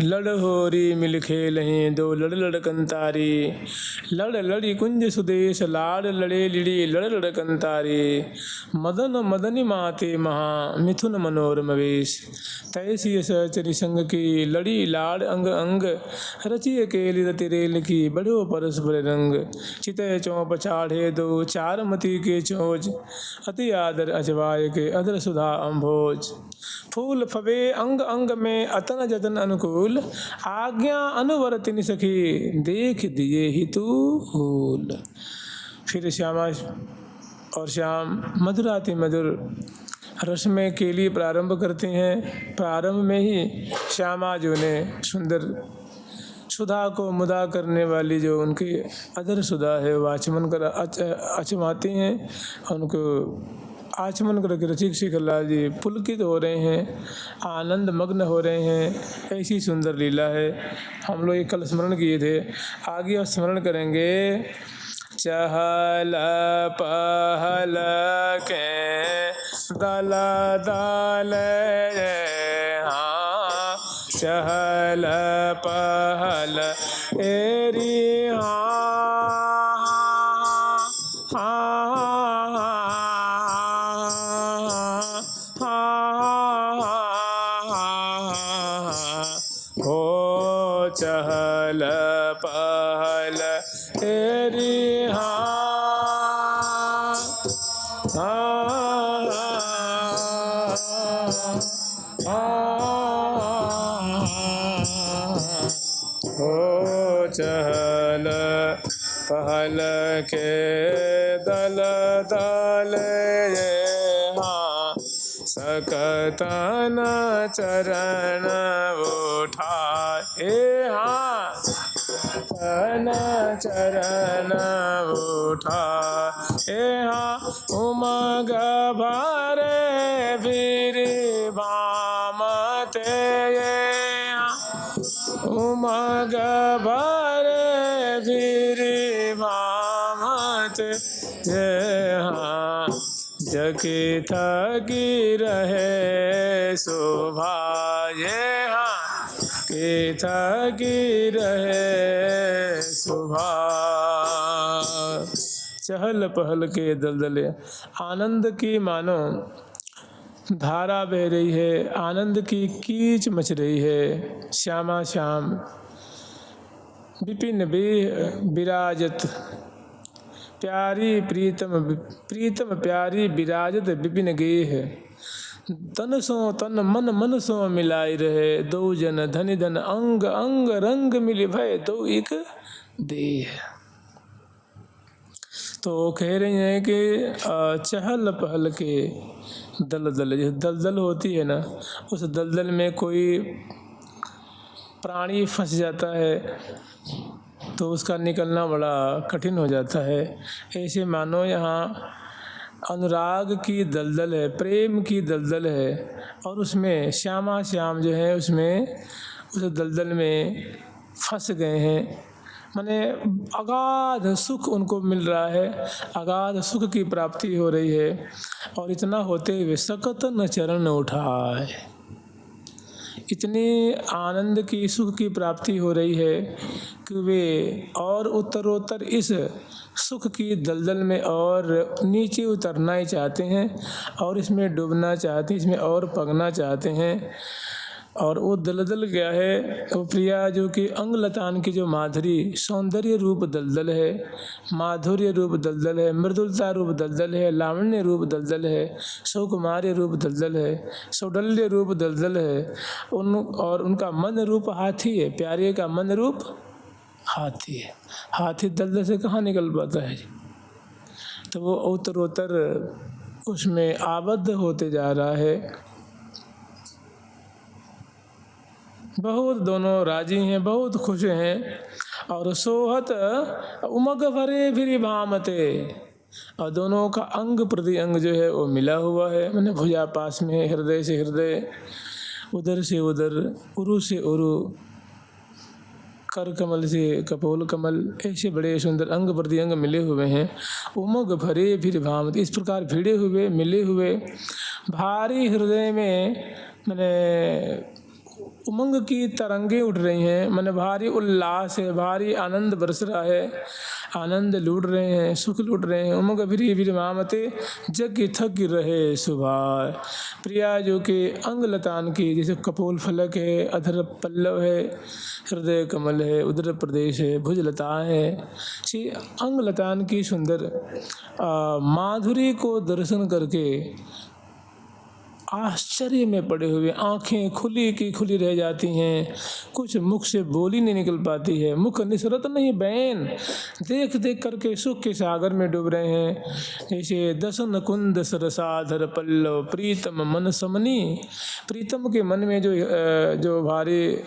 लड़ होरी मिल खेलहीं दो लड़ लड़कंतारी, लड़ लड़ी कुंज सुदेश लाड़ लड़े लिड़ी लड़ लड़कंतारी, मदन मदनी माते महा मिथुन मनोरम वेश, तैसी सहचरी संग की लड़ी लाड़ अंग अंग, रचिय केली रति रेल की बड़ो परस्पर रंग, चितय चौप चाढ़े दो चार मती के चोज, अति आदर अजवाय के अदर सुधा अम्भोज, फूल फबे अंग अंग में अतन जतन अनुकूल, आज्ञा अनुवर्तिनी सखी देख दिए ही तू फूल। फिर श्यामा और श्याम मधुराति मधुर रस में केली प्रारंभ करते हैं। प्रारंभ में ही श्यामा जो ने सुंदर सुधा को मुदा करने वाली जो उनकी अदर सुधा है वो आचमन कर अचमाती हैं, उनको आचमन करके रसिक श्रीखलाल जी पुलकित हो रहे हैं, आनंद मग्न हो रहे हैं। ऐसी सुंदर लीला है। हम लोग ये कल स्मरण किए थे, आगे और स्मरण करेंगे। चहल पहल के दल दल, हाँ चहल पहल एरी, हो चहल पहल एरी, हो चहल पहल के दल दल, सकतन चरण उठाए, तन चरण उठाए, उमग भरे फिर भामते, उमग भरे फिर भामते, जकी थकी रहे शोभा, के थकी रहे शोभा। चहल पहल के दलदले, आनंद की मानो धारा बह रही है, आनंद की कीच मच रही है। श्यामा श्याम विपिन विराजत, प्यारी प्रीतम प्रीतम प्यारी विराजत विपिन गेह, तन सो तन मन मन सो मिलाई रहे, दो जन धनि धन अंग अंग रंग मिल भय दो एक देह। तो कह रहे हैं कि चहल पहल के दलदल, जो दलदल होती है ना, उस दलदल में कोई प्राणी फंस जाता है तो उसका निकलना बड़ा कठिन हो जाता है। ऐसे मानो यहाँ अनुराग की दलदल है, प्रेम की दलदल है, और उसमें श्यामा श्याम जो है उसमें उस दलदल में फंस गए हैं। माने अगाध सुख उनको मिल रहा है, अगाध सुख की प्राप्ति हो रही है, और इतना होते हुए सकत न चरण उठाए, इतनी आनंद की सुख की प्राप्ति हो रही है कि वे और उत्तरोत्तर इस सुख की दलदल में और नीचे उतरना ही चाहते हैं, और इसमें डूबना चाहते हैं, इसमें और पगना चाहते हैं। और वो दलदल क्या है, वो प्रिया जो कि अंग लतान की जो माधुरी सौंदर्य रूप दलदल है, माधुर्य रूप दलदल है, मृदुलता रूप दलदल है, लावण्य रूप दलदल है, सौकुमार्य रूप दलदल है, सौडल्य रूप दलदल है। और उनका मन रूप हाथी है, प्यारे का मन रूप हाथी है। हाथी दलदल से कहाँ निकल पाता है? तो वो उत्तरोत्तर उसमें आबद्ध होते जा रहा है। बहुत दोनों राजी हैं, बहुत खुश हैं, और सोहत उमग भरे फिर भामते, और दोनों का अंग प्रति अंग जो है वो मिला हुआ है। मैंने भुजा पास में, हृदय से हृदय, उदर से उदर, उरु से उरु, कर कमल से कपोल कमल, ऐसे बड़े सुंदर अंग प्रति अंग मिले हुए हैं। उमग भरे फिर भामते, इस प्रकार भिड़े हुए मिले हुए भारी हृदय में मैंने उमंग की तरंगे उठ रही हैं, मन भारी उल्लास है, भारी आनंद बरस रहा है, आनंद लूट रहे हैं, सुख लूट रहे हैं। उमंग फिरी फिर मामते जग की थक रहे सुबह। प्रिया जो कि अंग लतान की, जैसे कपोल फलक है, अधर पल्लव है, हृदय कमल है, उदर प्रदेश है, भुज लता है, श्री अंग लतान की सुंदर माधुरी को दर्शन करके आश्चर्य में पड़े हुए आंखें खुली की खुली रह जाती हैं, कुछ मुख से बोली नहीं निकल पाती है, मुख निसरत नहीं बैन, देख देख करके सुख के सागर में डूब रहे हैं। जैसे दसन कुंद सरसाधर पल्लव प्रीतम मन समनी, प्रीतम के मन में जो भारी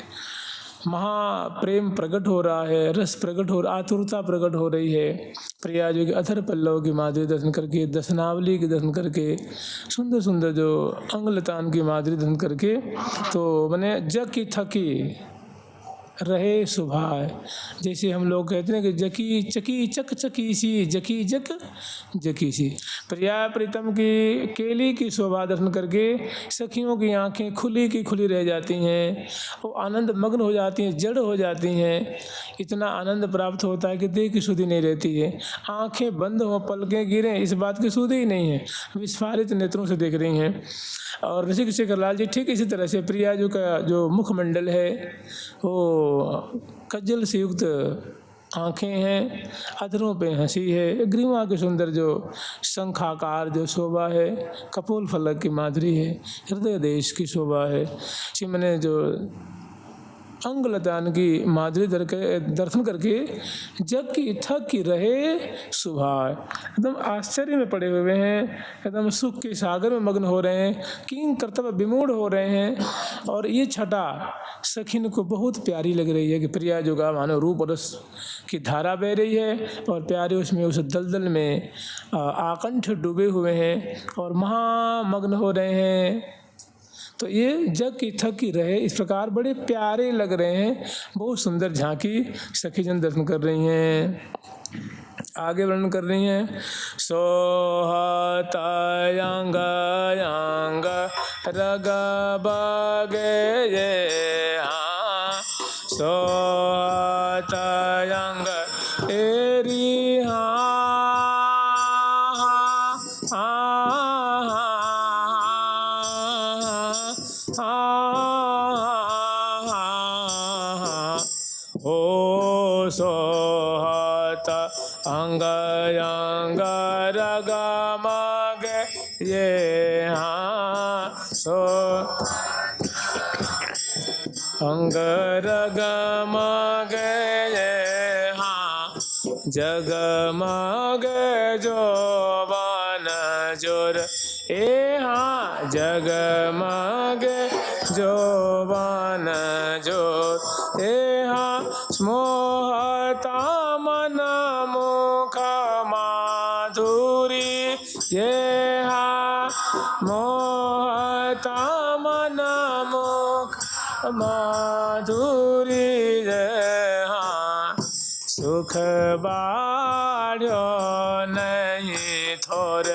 महाप्रेम प्रकट हो रहा है, रस प्रकट हो, आतुरता प्रकट हो रही है। प्रिया जो कि अथर पल्लव की माधुरी दर्शन करके, दर्शनावली के दर्शन करके, सुंदर सुंदर जो अंगलतान की माधुरी दर्शन करके, तो मैंने जग की थकी रहे सुबह। जैसे हम लोग कहते हैं कि जकी चकी चक चकी सी, जकी जक जकी सी। प्रिया प्रीतम की केली की शोभा दर्शन करके सखियों की आंखें खुली की खुली रह जाती हैं, वो आनंद मग्न हो जाती हैं, जड़ हो जाती हैं। इतना आनंद प्राप्त होता है कि देह की सुधि नहीं रहती है, आंखें बंद हो, पलकें गिरें, इस बात की सुधि ही नहीं है, विस्फारित नेत्रों से देख रही हैं। और ऋषिक शेखरलाल जी ठीक इसी तरह से प्रिया जो का जो मुखमंडल है वो कज्जल से युक्त आँखें हैं, अधरों पे हंसी है, ग्रीवा के सुंदर जो शंखाकार जो शोभा है, कपोल फलक की माधुरी है, हृदय देश की शोभा है। मैंने जो अंगलतान की माधुरी दर्शन करके जग की थक की रहे सुबह। एकदम आश्चर्य में पड़े हुए हैं, एकदम सुख के सागर में मग्न हो रहे हैं, किंग कर्तव्य विमूढ़ हो रहे हैं। और ये छटा सखिन को बहुत प्यारी लग रही है कि प्रिया जो का मानो रूप रस की धारा बह रही है और प्यारे उसमें उस दलदल में आकंठ डूबे हुए हैं और महामग्न हो रहे हैं। तो ये जग की थक की रहे इस प्रकार बड़े प्यारे लग रहे हैं। बहुत सुंदर झांकी सखीजन दर्शन कर रही हैं। आगे वर्णन कर रही हैं। सोहत अंग अंग रग बगे ये हाँ, सोहत अंग एरी हाँ सोहत अंग अंग रग मग ये हाँ, सो अंग रग मग ये हाँ, जगमग जो बन जोर ए हाँ, जगमग जो बन जोर ए हाँ, मोहता मन मुख माधुरी ये हाँ, मोहता मन मुख माधुरी ये हाँ, सुख बाढ़ो नहीं थोर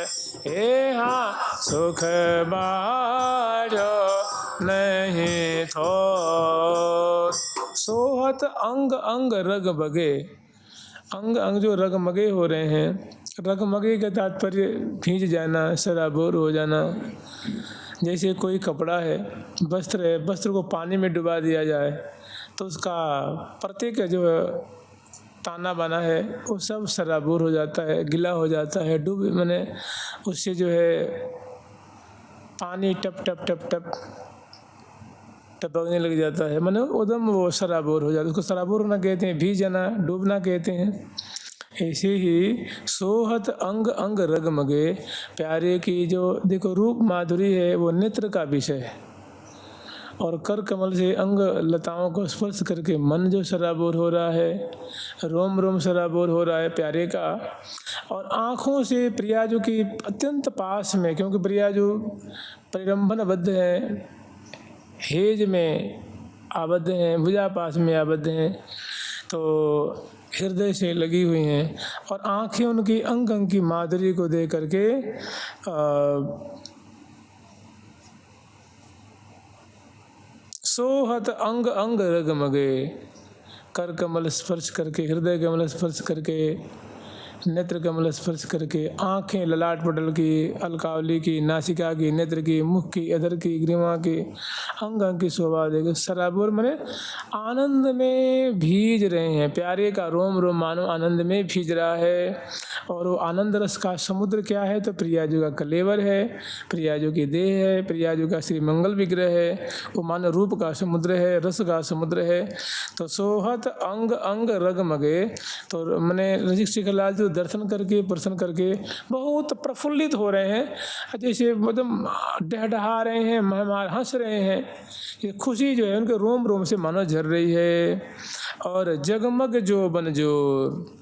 ए हाँ, सुख बाढ़ो नहीं थोर। सोहत अंग अंग रग बगे, अंग अंग जो रगमगे हो रहे हैं, रगमगे का तात्पर्य भींज जाना, सराबोर हो जाना। जैसे कोई कपड़ा है, वस्त्र है, वस्त्र को पानी में डुबा दिया जाए तो उसका प्रत्येक जो ताना बाना है वो सब सराबोर हो जाता है, गिला हो जाता है, डूब मैंने उससे जो है पानी टप टप टप टप टपकने लग जाता है, मैंने एकदम वो सराबोर हो जाता है। उसको सराबोर होना कहते हैं, भीग जाना, डूबना कहते हैं। ऐसे ही सोहत अंग अंग रगमगे, प्यारे की जो देखो रूप माधुरी है वो नेत्र का विषय है और कर कमल से अंग लताओं को स्पर्श करके मन जो सराबोर हो रहा है, रोम रोम सराबोर हो रहा है प्यारे का। और आँखों से प्रिया जो की अत्यंत पास में, क्योंकि प्रिया जो परिरंभनबद्ध है, हेज में आबद्ध हैं, भुजा पास में आबद्ध हैं, तो हृदय से लगी हुई हैं और आँखें उनकी अंग अंग की माधुरी को देख करके सोहत अंग अंग रगमगे, कर कमल स्पर्श करके, हृदय कमल स्पर्श करके, नेत्र कमल स्पर्श करके, आँखें ललाट पटल की, अलकावली की, नासिका की, नेत्र की, मुख की, अधर की, ग्रीवा की, अंग अंग की शोभा देखे। सराबोर मने आनंद में भीज रहे हैं, प्यारे का रोम रोम मानो आनंद में भीज रहा है। और वो आनंद रस का समुद्र क्या है? तो प्रियाजू का कलेवर है, प्रियाजू की देह है, प्रियाजू का श्री मंगल विग्रह है, वो मानो रूप का समुद्र है, रस का समुद्र है। तो सोहत अंग अंग रगमगे, तो मैंने रसिक शिखरलाल जी दर्शन करके प्रसन्न करके बहुत प्रफुल्लित हो रहे हैं, जैसे मतलब डहडहा रहे हैं, महमार हंस रहे हैं। ये खुशी जो है उनके रोम रोम से मानो झर रही है। और जगमग जो बनजोर,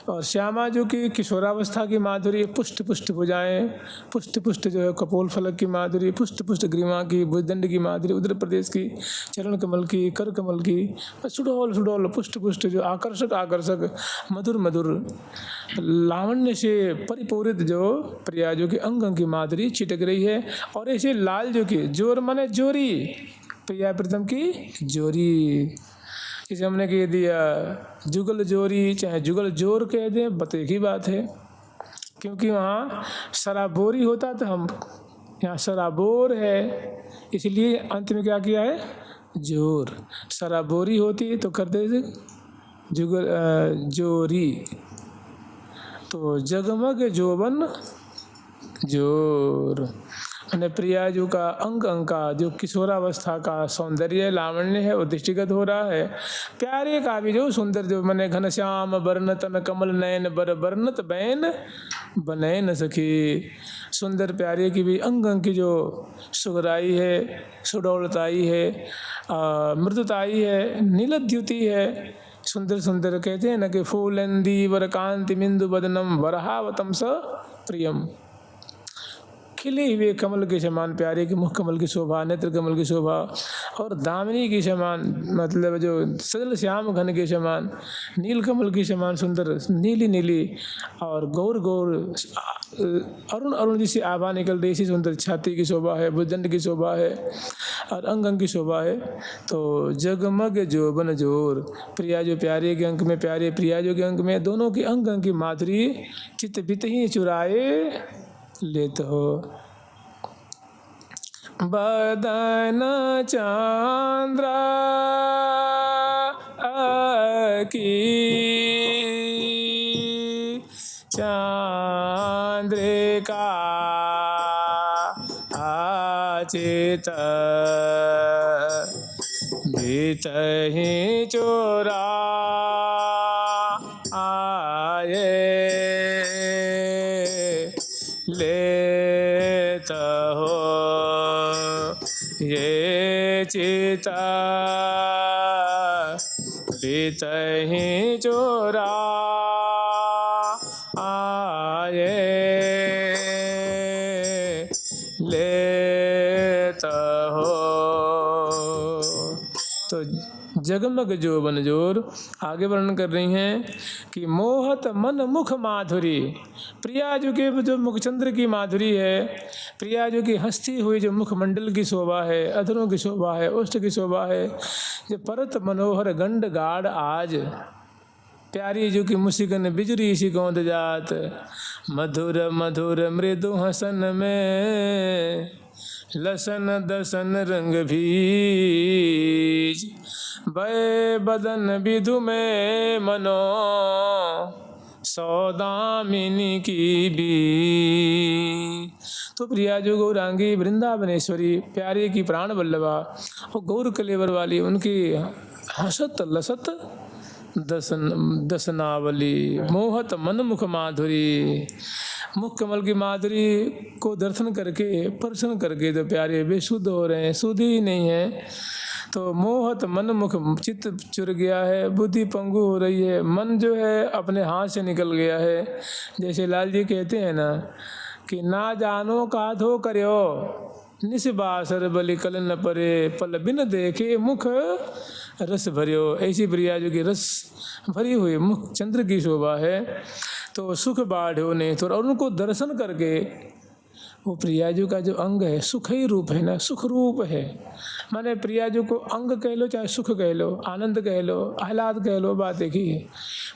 और श्यामा जो कि किशोरावस्था की माधुरी, पुष्ट पुष्ट भुजाएं, पुष्ट पुष्ट जो है कपोल फलक की माधुरी, पुष्ट पुष्ट ग्रीवा की, भुजदंड की माधुरी, उत्तर प्रदेश की, चरण कमल की, कर कमल की, सुडोल सुडोल पुष्ट पुष्ट जो आकर्षक आकर्षक मधुर मधुर लावण्य से परिपूरित जो प्रिया जो कि अंग अंग की माधुरी छिटक रही है। और ऐसे लाल जो कि जोर माने जोरी, प्रिया प्रीतम की जोरी, इसे हमने कह दिया जुगल जोरी चाहे जुगल जोर कह दें, बत एक ही बात है। क्योंकि वहाँ सराबोरी होता तो हम यहाँ सराबोर है, इसलिए अंत में क्या किया है? जोर। सराबोरी होती तो करते थे जुगल जोरी। तो जगमग जोबन जोर, मैंने प्रियाजू का अंग अंग का जो किशोरावस्था का सौंदर्य लावण्य है वो दृष्टिगत हो रहा है। प्यारे का भी जो सुंदर जो मैंने घनश्याम वर्ण तन कमल नयन बर वर्णत बैन बने न सखी, सुंदर प्यारे की भी अंग अंग की जो सुगराई है, सुडौलताई है, मृदुताई है, नीलद्युति है, सुंदर सुंदर कहते हैं न कि फूलंदी वर कांति बिंदु बदनम वरहावतम स प्रियम, खिले हुए कमल के समान प्यारे के मुख कमल की शोभा, नेत्र कमल की शोभा, और दामिनी की समान मतलब जो सजल श्याम घन के समान, नील कमल की समान सुंदर नीली नीली, और गौर गौर अरुण अरुण जैसी आभा निकल रही, ऐसी सुंदर छाती की शोभा है, भुजदंड की शोभा है, और अंग अंग की शोभा है। तो जगमग जो बन जोर, प्रिया जो प्यारे के अंक में, प्यारे प्रिया जो के अंक में, दोनों की अंग अंग की माधुरी चित्त बित ही चुराए लेत हो। बदन चंद्र की चंद्रिका चित बीत ही चोरा आए लेत हो, ये चिता बीत ही चोरा आए लेत हो। तो जगमग जो बनजोर आगे वर्णन कर रही हैं कि मोहत मन मुख माधुरी, प्रियाजू के जो मुखचंद्र की माधुरी है, प्रियाजू की हंसती हुई जो मुखमंडल की शोभा है, अधरों की शोभा है, ओष्ठ की शोभा है, जो परत मनोहर गंड गाढ़ आज, प्यारी जो की मुसिकन बिजरी सी गोंद जात, मधुर मधुर मृदु हसन में लसन दसन रंग भीज, बय बदन विधु में मनो सौदामिनी की भी। तो प्रिया जो गौरांगी वृंदावनेश्वरी प्यारे की प्राण वल्लभा और गौर कलेवर वाली उनकी हसत लसत दसनावली, मोहत मन मुख माधुरी, मुख कमल की माधुरी को दर्शन करके प्रसन्न करके तो प्यारे बेशुद्ध हो रहे हैं, शुद्ध ही नहीं है। तो मोहत मन मुख चित्त चुर गया है, बुद्धि पंगु हो रही है, मन जो है अपने हाथ से निकल गया है। जैसे लाल जी कहते हैं ना कि ना जानो का धो करो निस्बासर बलि कल न परे, पल बिन देखे मुख रस भरियो। ऐसी प्रिया जो की रस भरी हुई मुख चंद्र की शोभा है। तो सुख बाढ़ होने तो और उनको दर्शन करके वो प्रियाजू का जो अंग है सुख ही रूप है ना, सुख रूप है। माने प्रियाजू को अंग कह लो चाहे सुख कह लो, आनंद कह लो, आह्लाद कह लो, बात एक ही है।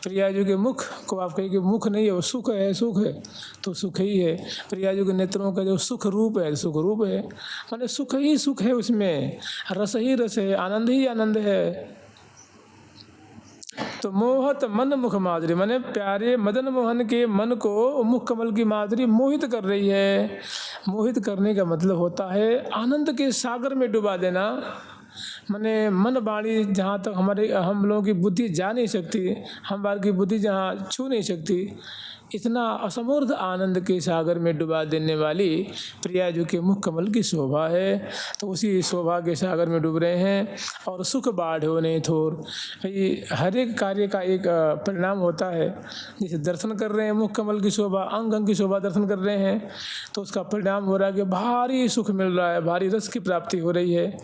प्रियाजू के मुख को आप कहिए कि मुख नहीं है, वो सुख है, सुख है तो सुख ही है। प्रियाजू के नेत्रों का जो सुख रूप है, सुख रूप है, माने सुख ही सुख है, उसमें रस ही रस है, आनंद ही आनंद है। तो मोहत मन मुख माधुरी, माने प्यारे मदन मोहन के मन को मुख कमल की माधुरी मोहित कर रही है। मोहित करने का मतलब होता है आनंद के सागर में डुबा देना। माने मन वाणी जहाँ तक हम लोगों की बुद्धि जा नहीं सकती, हमारी की बुद्धि जहाँ छू नहीं सकती, इतना असमूर्ध आनंद के सागर में डुबा देने वाली प्रियाजू के मुख कमल की शोभा है। तो उसी शोभा के सागर में डूब रहे हैं। और सुख बाढ़ हो नहीं थोर, ये हर एक कार्य का एक परिणाम होता है। जैसे दर्शन कर रहे हैं मुख कमल की शोभा, अंग अंग की शोभा दर्शन कर रहे हैं, तो उसका परिणाम हो रहा है कि भारी सुख मिल रहा है, भारी रस की प्राप्ति हो रही है।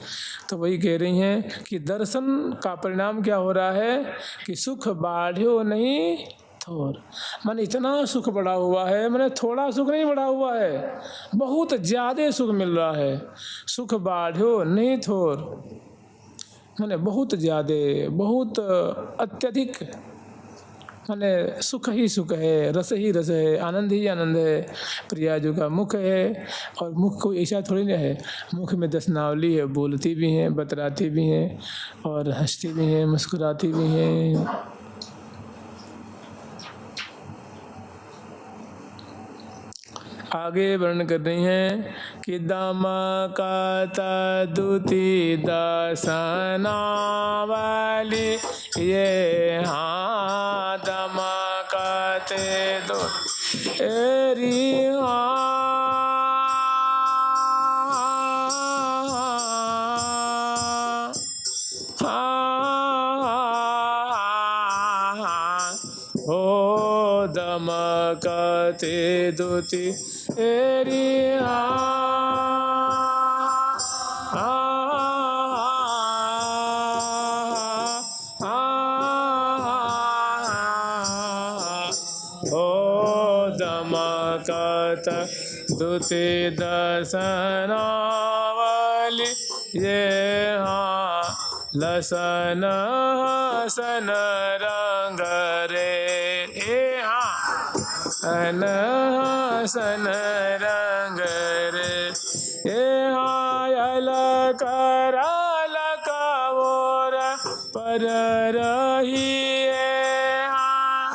तो वही कह रही हैं कि दर्शन का परिणाम क्या हो रहा है कि सुख बाढ़ो नहीं थोर। माने इतना सुख बढ़ा हुआ है, माने थोड़ा सुख नहीं बढ़ा हुआ है, बहुत ज़्यादा सुख मिल रहा है। सुख बाढ़ो नहीं थोर, माने बहुत ज़्यादा, बहुत अत्यधिक, माने सुख ही सुख है, रस ही रस है, आनंद ही आनंद है। प्रियाजू का मुख है, और मुख को ऐसा थोड़ी ना है, मुख में 10 नावली है, बोलती भी हैं, बतराती भी हैं, और हंसती भी हैं, मुस्कुराती भी हैं। आगे वर्णन कर रही हैं कि दमकत दुति दसना वाली ये, हाँ दमकत दो एरी हो दमकते दुति एरी हो दमकत दुति दसना वाली ये, हाँ लसन हसन रंग रे, ए हाँ हसन रंग रे, ए हाँ अलकर अलकवोर पर रही है, हाँ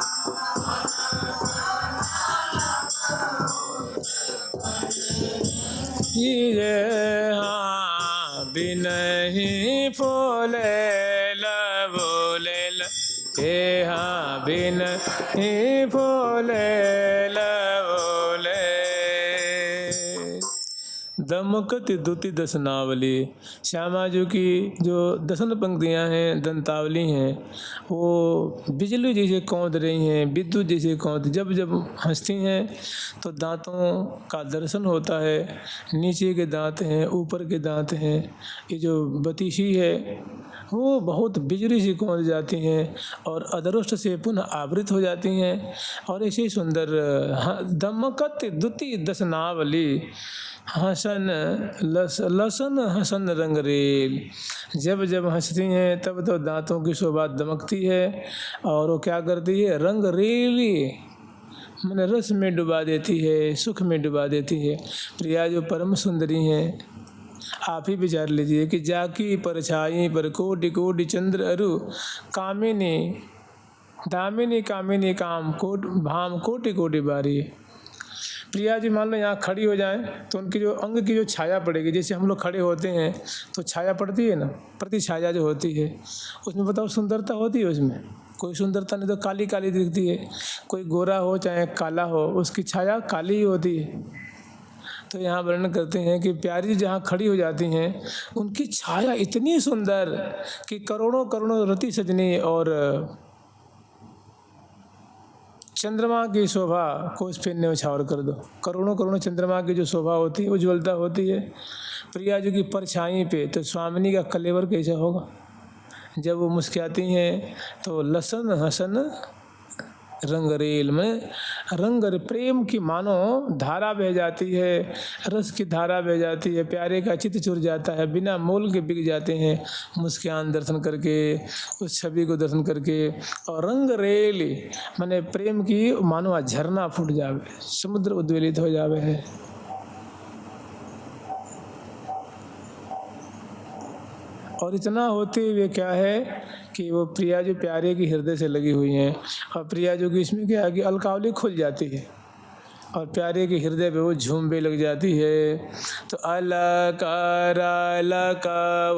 ये हाँ बिनहि फूले बोले, ए हाँ बिनहि फूले बोले। दमकत दुति दसनावली, श्यामाजू की जो दसन पंक्तियाँ हैं, दंतावली हैं, वो बिजली जैसे कौंध रही हैं, विद्युत जैसे कौंध, जब जब हंसती हैं तो दांतों का दर्शन होता है। नीचे के दांत हैं, ऊपर के दांत हैं, ये जो बतीशी है वो बहुत बिजली से कौंध जाती हैं और अदृष्ट से पुनः आवृत हो जाती हैं। और ऐसे सुंदर दमकत दुति दसनावली, हसन लसन हसन रंग रेल, जब जब हंसती हैं तब तो दांतों की शोभा दमकती है, और वो क्या करती है, रंग रेली, मैंने रस में डुबा देती है, सुख में डुबा देती है। प्रिया जो परम सुंदरी हैं, आप ही विचार लीजिए कि जाकी परछाई पर कोटि कोटि चंद्र अरु, कामिनी दामिनी कामिनी काम कोट भाम कोटि कोटि बारी। प्रिया जी मान लो यहाँ खड़ी हो जाएं तो उनकी जो अंग की जो छाया पड़ेगी, जैसे हम लोग खड़े होते हैं तो छाया पड़ती है ना, प्रति छाया जो होती है, उसमें बताओ सुंदरता होती है, उसमें कोई सुंदरता नहीं, तो काली काली दिखती है। कोई गोरा हो चाहे काला हो, उसकी छाया काली ही होती है। तो यहाँ वर्णन करते हैं कि प्यारी जी जहाँ खड़ी हो जाती हैं उनकी छाया इतनी सुंदर कि करोड़ों करोड़ों रति सजनी और चंद्रमा की शोभा को उस पर न्यौछावर कर दो। करोड़ों करोड़ों चंद्रमा की जो शोभा होती है, उज्ज्वलता होती है प्रिया जी की परछाई पे, तो स्वामिनी का कलेवर कैसा होगा। जब वो मुस्कुराती हैं तो लसन हसन रंग रेल में रंग प्रेम की मानो धारा बह जाती है, रस की धारा बह जाती है, प्यारे का चित्त चुर जाता है, बिना मोल के बिक जाते हैं मुस्कान दर्शन करके, उस छवि को दर्शन करके। और रंग रेल माने प्रेम की मानो झरना फूट जावे, समुद्र उद्वेलित हो जावे है। और इतना होते हुए क्या है कि वो प्रिया जो प्यारे की हृदय से लगी हुई हैं, और प्रिया जो कि इसमें क्या है कि अलकावली खुल जाती है और प्यारे के हृदय पे वो झूमने लग जाती है। तो अलकर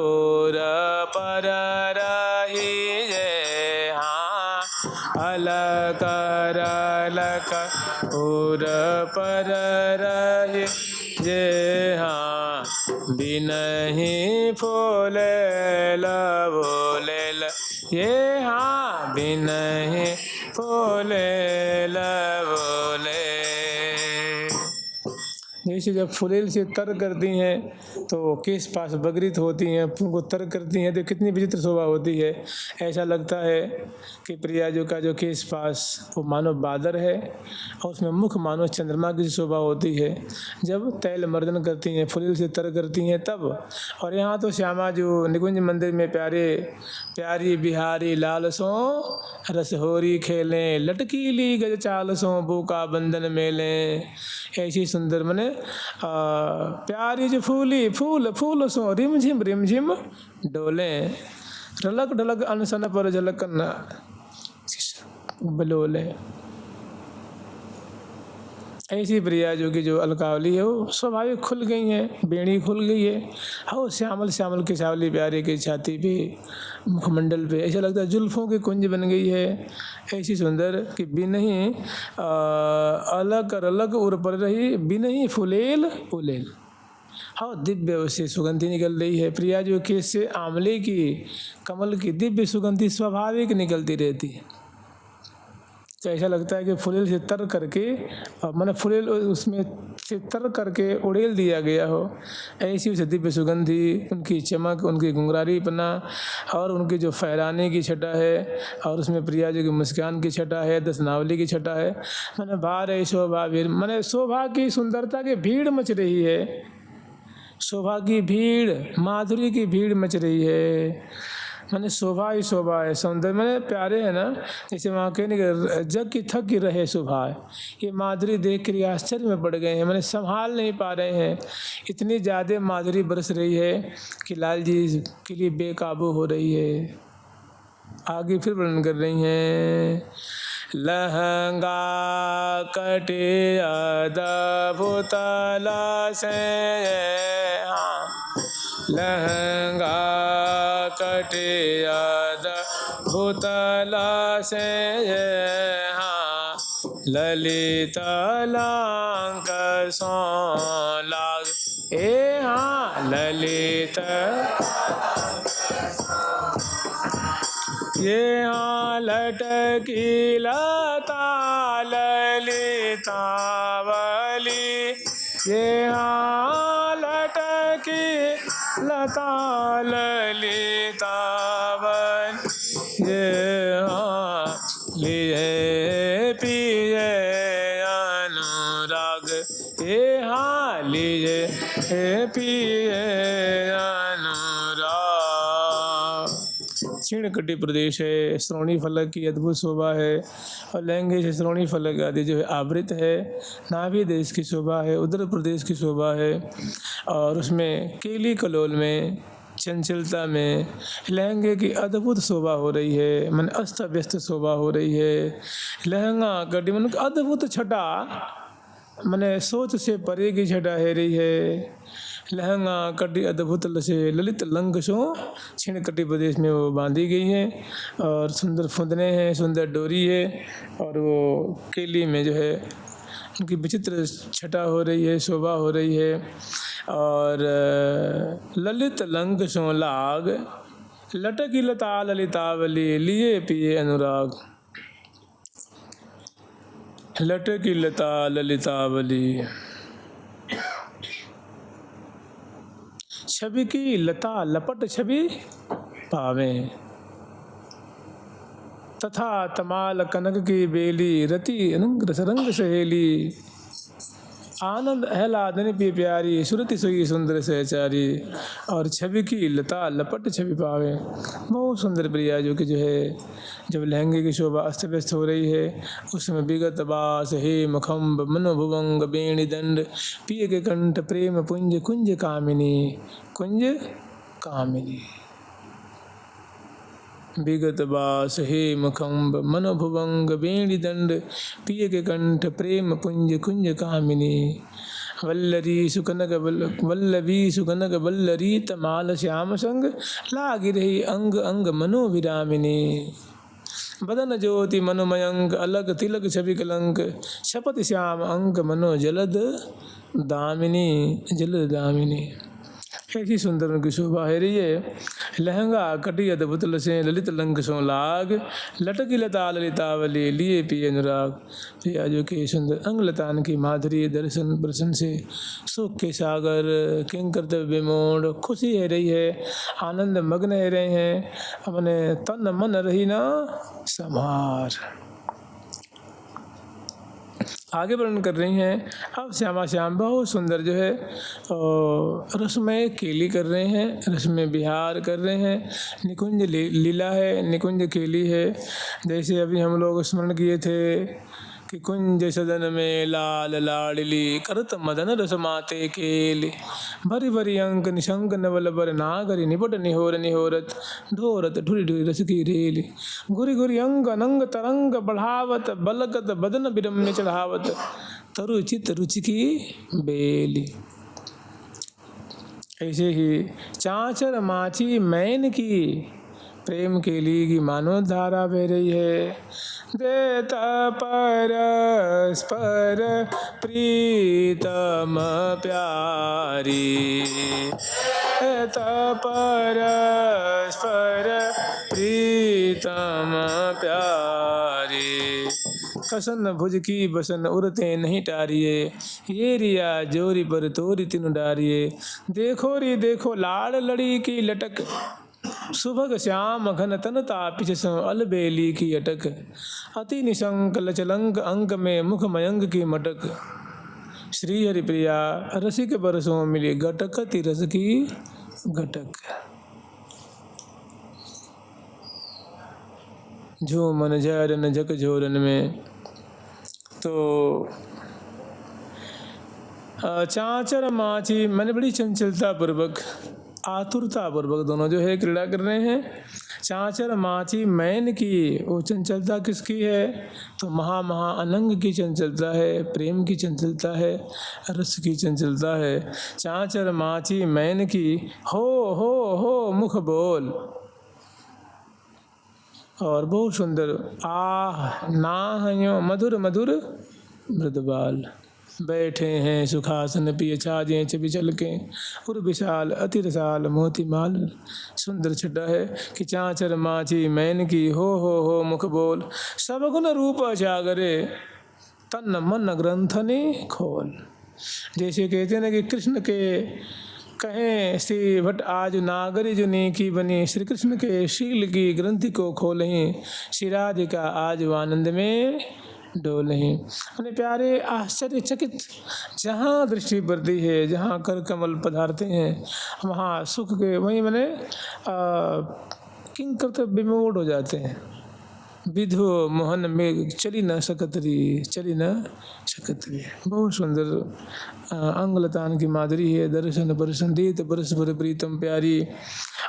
ओर पर रही जय, हाँ अलकर ओर पर रही जय, हाँ बिनहि फूले बोले ये, हाँ बिनहि फूले बोले। जैसे जब फुलेल से तर करती हैं तो केस पास बगरित होती हैं, उनको तर करती हैं तो कितनी विचित्र शोभा होती है। ऐसा लगता है कि प्रियाजू का जो केस पास वो मानो बादर है और उसमें मुख मानो चंद्रमा की शोभा होती है। जब तैल मर्दन करती हैं, फुलेल से तर करती हैं तब। और यहाँ तो श्यामा जो निकुंज मंदिर में प्यारी बिहारी लाल सो रसहोरी खेलें, लटकी ली गज चाल सो बूका बंधन मेलें। ऐसी सुंदर मने प्यारी जो फूल सो रिम झिम डोले, रलक ढलक अनसन पर झलक न बलोले। ऐसी प्रिया जो कि जो अलकावली है वो स्वाभाविक खुल गई है, बेड़ी खुल गई है। हाँ श्यामल की सावली प्यारे की छाती पे, मुखमंडल पे ऐसा लगता है जुल्फों की कुंज बन गई है। ऐसी सुंदर कि बिनहि अलग उर पर रही, बिनहि फुलेल उलेल। हाँ दिव्य उससे सुगंधी निकल रही है। प्रिया जो केस से आंवले की कमल की दिव्य सुगंधी स्वाभाविक निकलती रहती है। तो ऐसा लगता है कि फुलेल से तर करके मैंने फुलेल उसमें से तर करके उड़ेल दिया गया हो। ऐसी उसे दिव्य सुगंधी, उनकी चमक, उनकी गुंगरारीपना और उनकी जो फहराने की छटा है और उसमें प्रिया जी की मुस्कान की छटा है, दसनावली की छटा है। मैंने भार है शोभा भीड़, मैंने शोभा की सुंदरता की भीड़ मच रही है। शोभा की भीड़, माधुरी की भीड़ मच रही है। मैंने शोभा ही शोभा है, सौंदर्य मैंने प्यारे है ना। जैसे वहाँ कहने के जग की थक की रहे शोभा है। ये माधुरी देख कर आश्चर्य में पड़ गए हैं, मैंने संभाल नहीं पा रहे हैं। इतनी ज़्यादा माधुरी बरस रही है कि लाल जी के लिए बेकाबू हो रही है। आगे फिर वर्णन कर रही हैं। लहंगा कटे अद्भुतला से, हाँ लहंगा कटे अद्भुतला से, हाँ ललित लांक सो लाग, ए हाँ ललित ये हाँ लटकी लता ललितावली, ये हाँ लटकी लता ललितावली, ये हाँ लिए पिए अनुराग, ये हाँ लिए पिए अनुराग। क्षीण कटी प्रदेश है, श्रोणी फलक की अद्भुत शोभा है और लहंगे से श्रोणी फलक आदि जो है आवृत है। नाभि देश की शोभा है, उत्तर प्रदेश की शोभा है और उसमें केली कलोल में चंचलता में लहंगे की अद्भुत शोभा हो रही है। मन अस्त व्यस्त शोभा हो रही है। लहंगा कटी मन अद्भुत छटा, मैंने सोच से परे की छटा है रही है। लहंगा कटी अद्भुत से ललित लंग सो क्षीण कटी प्रदेश में वो बांधी गई है और सुंदर फुंदने हैं, सुंदर डोरी है और वो केली में जो है उनकी विचित्र छटा हो रही है, शोभा हो रही है। और ललित लंग सो लाग, लटकी लता ललितावली, लिए पिए अनुराग। लटकी लता ललितावली, छवि की लता लपट छवि पावे, तथा तमाल कनक की बेली रति रंग रसरंग सहेली आनंद आह्लादन पी प्यारी सुरति सोई सुंदर सहचारी और छवि की लता लपट छवि पावे। बहुत सुंदर प्रिया जो कि जो है जब लहंगे की शोभा अस्त व्यस्त हो रही है उसमें विगत बास हे मुखम्ब मनोभुवंग बेणी दंड पिय के कंठ प्रेम पुंज कुंज कामिनी कुंज कामिनी विगत बास हे मुखम्ब मनोभुवंग बेणी दंड पिय के कंठ प्रेम पुंज कुंज कामिनी वल्लरी सुकनक वल्लवी सुकनक वल्लरी तमाल श्याम संग लागी रही अंग अंग मनोविरामिनी बदन ज्योति मनोमयंक अलग तिलक छवि कलंक शपथ श्याम अंक मनो जलद दामिनी जलद दामिनी। ऐसी सुंदर उनकी शोभा है रही है। लहंगा कटी अद्भुत लसे ललित लंक सो लाग लटकी लता ललितावली लिए पिए अनुराग। प्रिया जो कि सुंदर अंग लतान की माधुरी दर्शन प्रसन्न से सुख के सागर किंकर विमोड़ खुशी है रही है आनंद मग्न है रहे हैं अपने तन मन रही ना संभार। आगे वर्णन कर रही हैं अब श्यामा श्याम बहुत सुंदर जो है रसमय केली कर रहे हैं रसमय विहार कर रहे हैं निकुंज लीला है निकुंज केली है। जैसे अभी हम लोग स्मरण किए थे कि कुंज सदन में लाल लाडली करत मदन रसमाते केली भरी भरी अंक निशंक नवल बर नागरी निपट निहोर निहोरत ढोरत ढुरी ढुरी रस की रेली गुरी गुरी अंग अनंग तरंग बढ़ावत बलकत बदन बिरम्य चढ़ावत तरु चित रुचि की बेली। ऐसे ही चांचर माची मैन की प्रेम केली की मानो धारा बह रही है। देता परस्पर प्रीतम प्यारी देता परस्पर प्रीतम प्यारी कसन भुज की बसन उरते नहीं टारिये ये रिया जोरी पर तोरी तीन डारिये देखो री देखो लाड़ लड़ी की लटक सुभग श्याम घन तन तापिच अलबेली की अटक अति निशंक लचलंक अंक में मुख मयंक की मटक श्री हरि प्रिया रसिक बरसों मिली घटक तिरस की घटक जो मन झरन झक झोरन में। तो चांचर माची मैंने बड़ी चंचलता पूर्वक आतुरता पूर्वक दोनों जो है क्रीड़ा कर रहे हैं। चांचर माची मैन की वो चंचलता किसकी है तो महा अनंग की चंचलता है प्रेम की चंचलता है रस की चंचलता है। चांचर माची मैन की हो मुख बोल और बहुत सुंदर आह ना मधुर मधुर मृदबाल बैठे हैं सुखासन पिय छाजे छवि चल के उर विशाल अति रसाल मोतीमाल सुंदर छटा है कि चांचर माची मैन की हो मुख बोल सब गुण रूप जागरे तन मन ग्रंथने खोल। जैसे कहते हैं ना कि कृष्ण के कहें श्री भट्ट आज नागरी जो नेकी बनी श्री कृष्ण के शील की ग्रंथि को खोलें श्री राधिका आज आनंद में डोलें। अपने प्यारे आश्चर्यचकित जहाँ दृष्टि बढ़ती है जहाँ कर कमल पधारते हैं वहाँ सुख के वहीं मैंने किंग करते विमोड़ हो जाते हैं। विधो मोहन में चली न सकतरी बहुत सुंदर अंगलतान की माधुरी है दर्शन परसन दीत परस्पर प्रीतम प्यारी।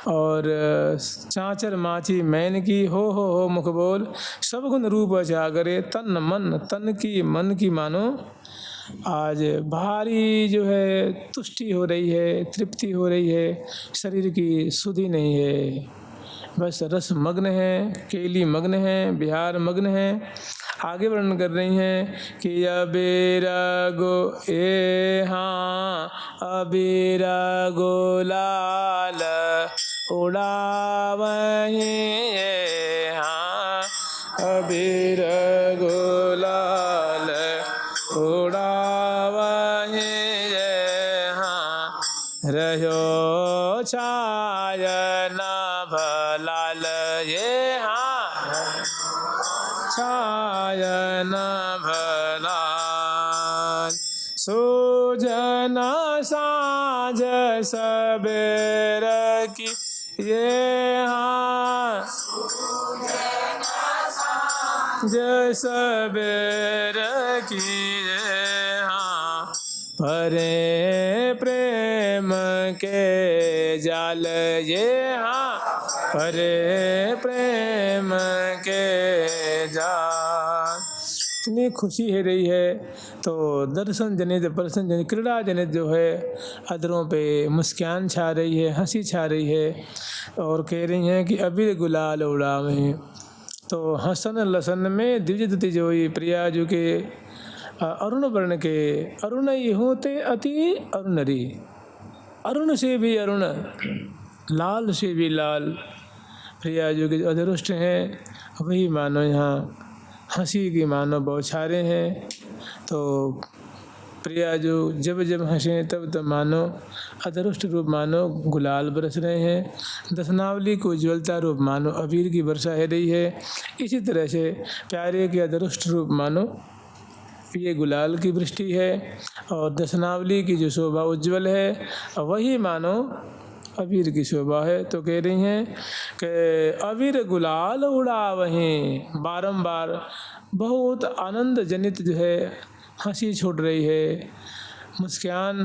और चांचर माची मैन की हो मुख बोल सब गुण रूप जागरे तन मन तन की मन की मानो आज भारी जो है तुष्टि हो रही है तृप्ति हो रही है शरीर की सुधि नहीं है बस रस मग्न है केली मग्न है बिहार मग्न है। आगे वर्णन कर रही हैं कि अबेरा गो अबेरा गोलाल उड़ावहीं अबीर गुलाल उड़ावहीं रहो छायन भलाल ये सबेर की ये हाँ जय सबेर की ये हाँ परे प्रेम के जाल ये हाँ परे प्रेम के जाल। इतनी खुशी है रही है तो दर्शन जनित प्रसन्न जनित क्रीड़ा जनित जो है अधरों पे मुस्कान छा रही है, हंसी छा रही है और कह रही हैं कि अबीर गुलाल उड़ावें। तो हसन लसन में द्विज तिजोई प्रिया जो के अरुण वर्ण के अरुण ये होते अति अरुणरी, अरुण से भी अरुण, लाल से भी लाल प्रिया जो के अदृष्ट हैं वही मानो यहाँ हंसी की मानो बौछारें हैं। तो प्रिया जो जब जब हंसें तब तब मानो अदृष्ट रूप मानो गुलाल बरस रहे हैं, दशनावली को ज्वलता रूप मानो अबीर की वर्षा है रही है। इसी तरह से प्यारे के अदृष्ट रूप मानो ये गुलाल की वृष्टि है और दशनावली की जो शोभा उज्ज्वल है वही मानो अबीर की शोभा है। तो कह रही हैं कि अबीर गुलाल उड़ावें, बारंबार बहुत आनंद जनित जो है हंसी छूट रही है, मुस्कान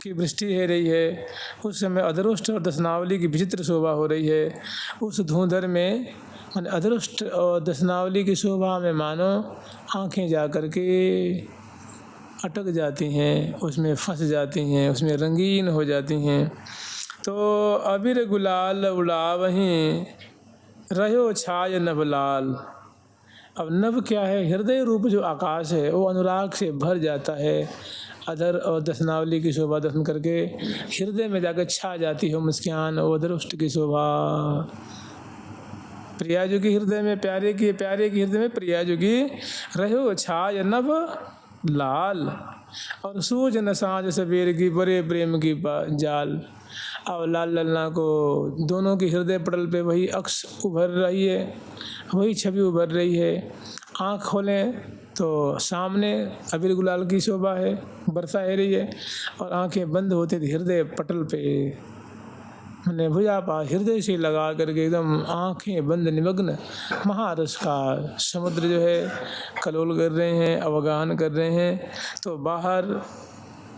की वृष्टि है रही है। उस समय अदृष्ट और दशनावली की विचित्र शोभा हो रही है। उस धुंधर में माने अदृष्ट और दशनावली की शोभा में मानो आँखें जा कर के अटक जाती हैं, उसमें फंस जाती हैं, उसमें रंगीन हो जाती हैं। तो अबीर गुलाल उड़ावहीं रहो छाय नभ लाल। अब नभ क्या है? हृदय रूप जो आकाश है वो अनुराग से भर जाता है। अधर और दशनावली की शोभा दर्शन करके हृदय में जाकर छा जाती है मुस्कान और अदृष्ट की शोभा। प्रिया जो की हृदय में प्यारे की हृदय में प्रिया जो की रहो छाय नभ लाल और सूझ न साँझ सवेर की बड़े प्रेम की जाल। और लाल ललना को दोनों के हृदय पटल पे वही अक्ष उभर रही है, वही छवि उभर रही है। आँख खोलें तो सामने अबीर गुलाल की शोभा है, बरसा है रही है और आंखें बंद होते थे हृदय पटल पे मैंने भुजा पास हृदय से लगा करके एकदम आंखें बंद निमग्न महारस का समुद्र जो है कलोल कर रहे हैं, अवगाहन कर रहे हैं। तो बाहर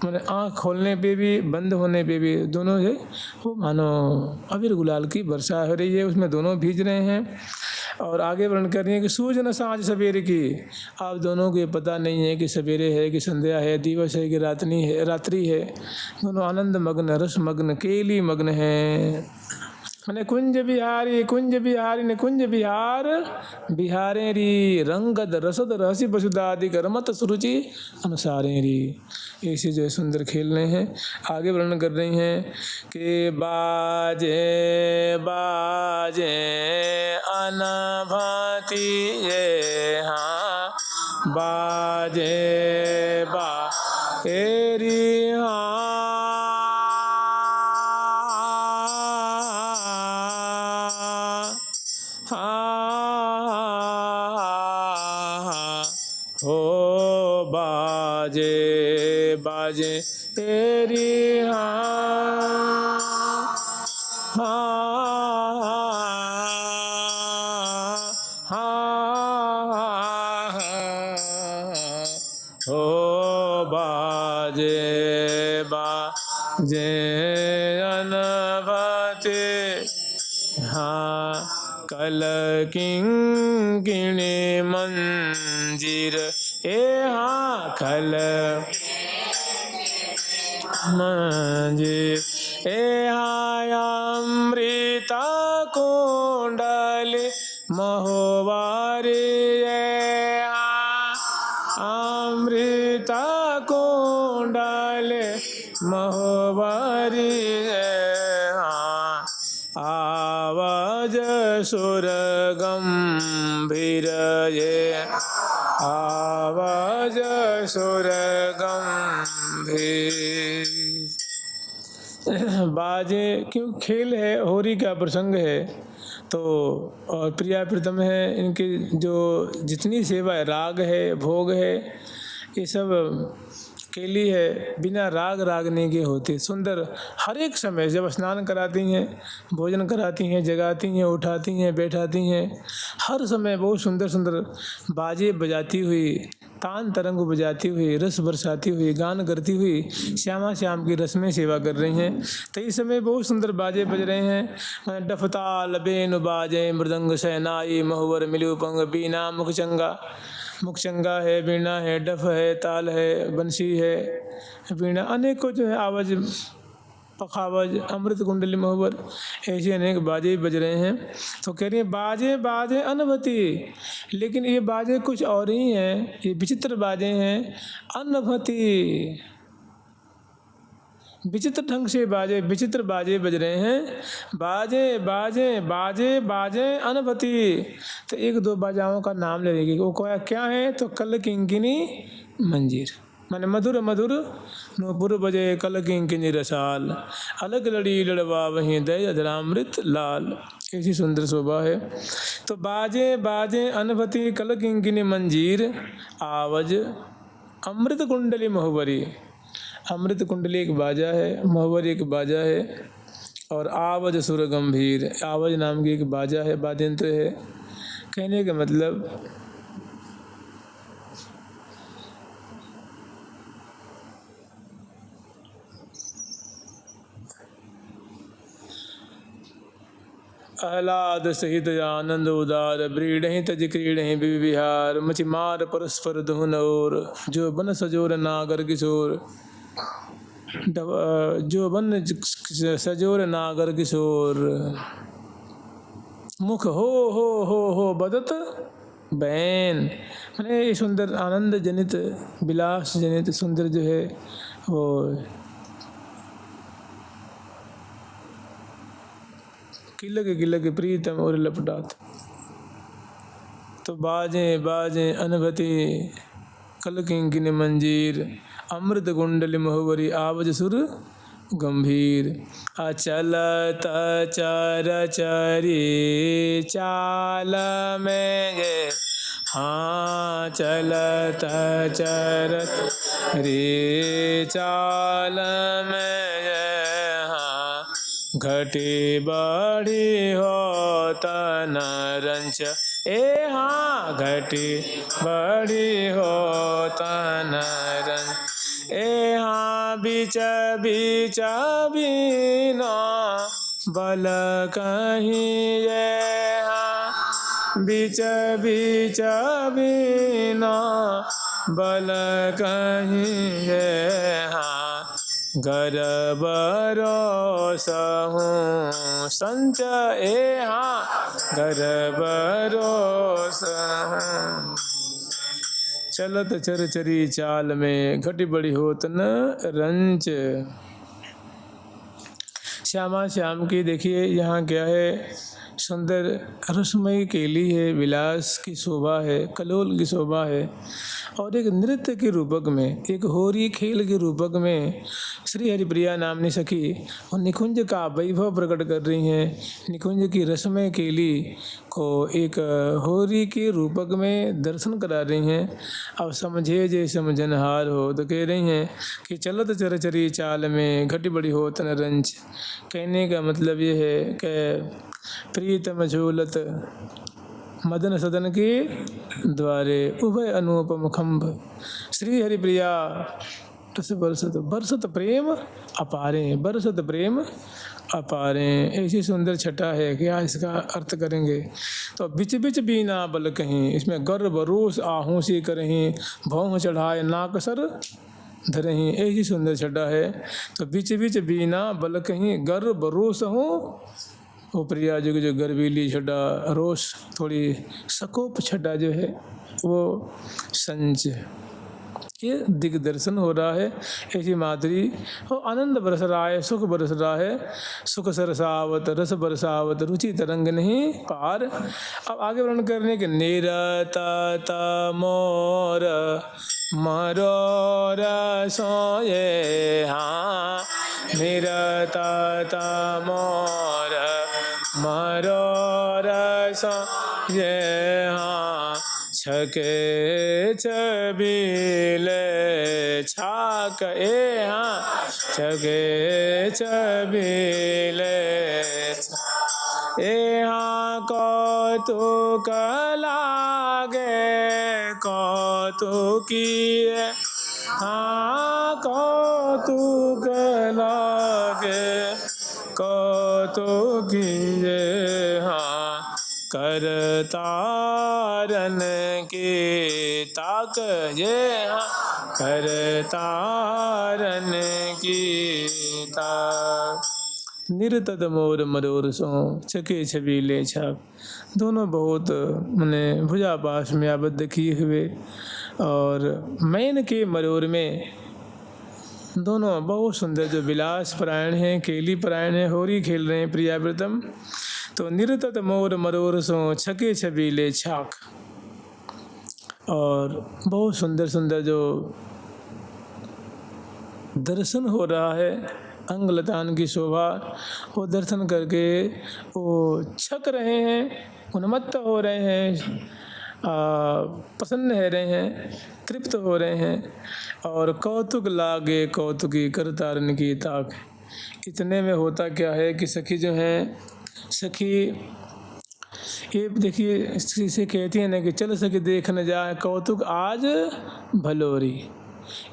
मैंने आँख खोलने पे भी बंद होने पे भी दोनों है वो मानो अबीर गुलाल की वर्षा हो रही है, उसमें दोनों भीज रहे हैं। और आगे वर्णन कर रही है कि सूझ न साँझ सवेरे की। आप दोनों को ये पता नहीं है कि सवेरे है कि संध्या है, दिवस है कि रात्रि है। दोनों आनंद मग्न रस मग्न केली मग्न हैं। मैंने कुंज बिहारी ने कुंज बिहार बिहारे री रंगद रसद रहसी वसुदादि रमत सुरुचि अनुसारे री। ऐसे जो है सुंदर खेल रहे हैं। आगे वर्णन कर रही हैं कि बाजे बाजे अनभाती ये हाँ बाजे बा एरी हो बाजे बाजे तेरी हो बाजे बाजे अनभाते कल किंकिणी मंजीर कल मंजीर अमृता कुंडल महोवारी अमृता कुंडल महोवारी आवाज सुर गंभीर आवाज सुर गंभीर। बाजे क्यों खेल है, होरी का प्रसंग है तो और प्रिया प्रीतम है, इनकी जो जितनी सेवा है राग है भोग है ये सब केली है, बिना राग रागनी के होते सुंदर। हर एक समय जब स्नान कराती हैं, भोजन कराती हैं, जगाती हैं, उठाती हैं, बैठाती हैं, हर समय बहुत सुंदर सुंदर बाजे बजाती हुई, तान तरंग बजाती हुई, रस बरसाती हुई, गान करती हुई श्यामा श्याम की रस में सेवा कर रही हैं। तो इस समय बहुत सुंदर बाजे बज रहे हैं। डफताल बेनु बाजे मृदंग सहनाई महुवर मिलु पंग बीना मुखचंगा। मुखचंगा है, वीणा है, डफ है, ताल है, बंसी है, वीणा, अनेकों जो है आवाज, पखावज, अमृत कुंडली महुवर, ऐसे अनेक बाजे बज रहे हैं। तो कह रही है बाजे बाजे अनभती, लेकिन ये बाजे कुछ और ही हैं, ये विचित्र बाजे हैं। अनभती, विचित्र ढंग से बाजे, विचित्र बाजे बज रहे हैं। बाजे बाजे बाजे बाजे अनभती, तो एक दो बाजाओं का नाम ले लेगी। वो क्या है? तो कल किंकिनी मंजीर, माने मधुर मधुर नूपुर बजे कल किंकिनी रसाल, अलग लड़ी लड़वा वहीं दय अधरामृत लाल। ऐसी सुंदर शोभा है। तो बाजे बाजे अनभती कल किंकिनी मंजीर, आवज अमृत कुंडली महुवरी। अमृत कुंडली एक बाजा है, महुवर एक बाजा है, और आवज सुर गंभीर, आवज नाम की एक बाजा है, वाद्यंत्र है। कहने का मतलब आह्लाद सहित आनंद उदार, ब्रीडहि तज क्रीडहि विहार, मचिमार परस्पर दुहन और, जो बन सजोर नागर किशोर, जो बन सजोर नागर किशोर, मुख हो बदत बैन। मैंने सुंदर आनंद जनित, विलास जनित सुंदर जो है वो किलक प्रीतम और लपटात। तो बाजे बाजे अनभती कल किंकिनी मंजीर, अमृत कुंडली महुवरी आवज सुर गंभीर। अचलत चर चरी चाल में गे, हाँ चलत चर रे चाल में गे, हाँ घटी बड़ी हो तन रंच, ए हाँ घटी बड़ी हो तन रंच, ए हाँ बीच बीच बीना बल कहीं ये, हाँ बीच बीच बीना बल कहीं ये, हाँ घर बरोसहूँ संच, ए हाँ घर बरोसहूँ। चलत चर चरी चाल में, घटी बड़ी होत न रंच। श्यामा श्याम की देखिए यहाँ क्या है, सुंदर रसमयी केली है, विलास की शोभा है, कलोल की शोभा है, और एक नृत्य के रूपक में, एक होरी खेल के रूपक में श्री हरिप्रिया नामनी सखी और निकुंज का वैभव प्रकट कर रही हैं। निकुंज की रसमय केली को एक होरी के रूपक में दर्शन करा रही हैं। अब समझे जे समझनहार हो, तो कह रही हैं कि चलत चर चरी चाल में, घटी बड़ी हो तन रंच। कहने का मतलब ये है कि प्रीतम झूलत मदन सदन के द्वारे, उभय अनुपम खंभ, श्री हरिप्रिया रस बरसत, बरसत प्रेम अपारे, बरसत प्रेम अपारे। ऐसी सुंदर छटा है, क्या इसका अर्थ करेंगे? तो बिच बिच बीना बल कहीं, इसमें गर्भ रोष आहू सी करहीं, भौं चढ़ाए नाक सर धरहीं, ऐसी सुंदर छटा है। तो बिच बिच बीना बल कहीं, गर्भ रोष हूँ वो प्रिया जो गर्वीली छटा, रोष थोड़ी सकोप छटा जो है वो संच, ये दिग्दर्शन हो रहा है। ऐसी माधुरी और आनंद बरस रहा है, सुख बरस रहा है, सुख सरसावत रस बरसावत, रुचि तरंग नहीं पार। अब आगे वर्णन करने के, निरत मोर मरोर सोये, हाँ निरत मोर मरोर सोये, हाँ छके छबीले छाक हाँ छके छबीले हाँ कौतुक लागे कौतुकीय हाँ कौतुक लागे कौतुकीय हाँ करतारन की ताक ये हाँ करतारन की ताक निरतद मोर मरोर सो छके छबीले छाक। दोनों बहुत मने भुजापाश में आबद्ध किए हुए और मैन के मरोर में दोनों बहुत सुंदर जो विलास परायण हैं केली परायण हैं होरी खेल रहे हैं प्रियाव्रतम। तो निरतत मोर मरोर सो छके छबीले छाक और बहुत सुंदर सुंदर जो दर्शन हो रहा है अंगलतान की शोभा वो दर्शन करके वो छक रहे हैं उन्मत्त हो रहे हैं प्रसन्न रह रहे हैं तृप्त हो रहे हैं और कौतुक लागे कौतुकी करतारन की ताक। इतने में होता क्या है कि सखी जो हैं सखी ये देखिए इसे कहती है ना कि चल सखी देख न जाए कौतुक आज भलोरी।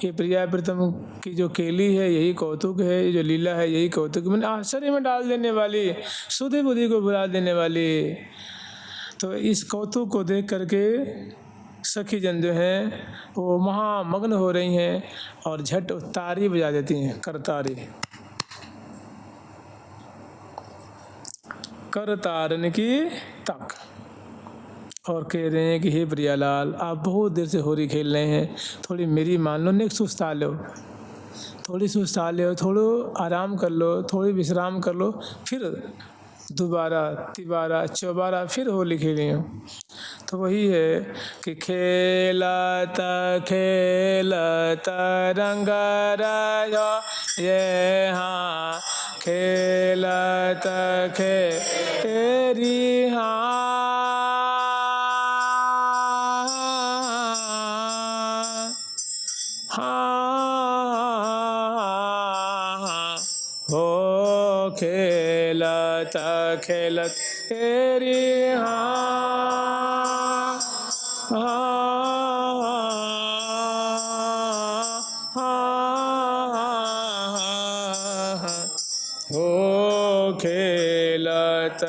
ये प्रियाव्रतम की जो केली है यही कौतुक है, ये जो लीला है यही कौतुक मैंने आश्चर्य में डाल देने वाली सुधि बुद्धि को बुला देने वाली। तो इस कौतुक को देख करके सखी जन जो हैं वो महामग्न हो रही हैं और झट तारी बजा देती हैं करतारी करतारन की तक और कह रहे हैं कि हे प्रियालाल आप बहुत देर से होरी खेल रहे हैं थोड़ी मेरी मान लो नहीं सुस्ता लो थोड़ी सुस्ता लो थोड़ा आराम कर लो थोड़ी विश्राम कर लो फिर दोबारा तिबारा चौबारा फिर होली खेली हो। तो वही है कि खेलत खेलत रंग रयो ये हाँ खेलत खेरी हाँ हो खेलत खेलत तेरी हाँ हो खेलत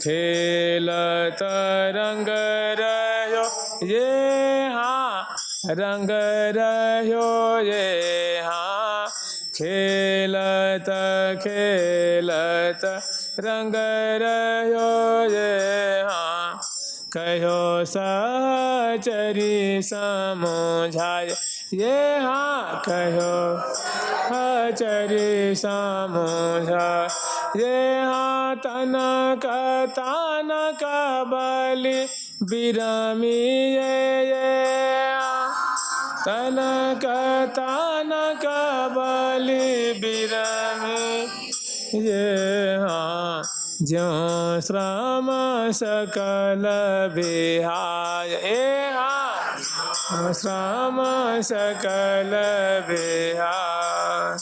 खेलत रंग रहो ये हाँ रंग रहो ये हाँ खेलत खेलत रंग रहो ये हाँ कहो सचरी समझाए ये हाँ कहो सचरी समझा ये हाँ तनक तनक बलि बिरामी ये तनक तनक बलि बिरामी ये हाँ ज्यों श्रम सकल बिहाय ए हाँ श्रम सकल बिहाय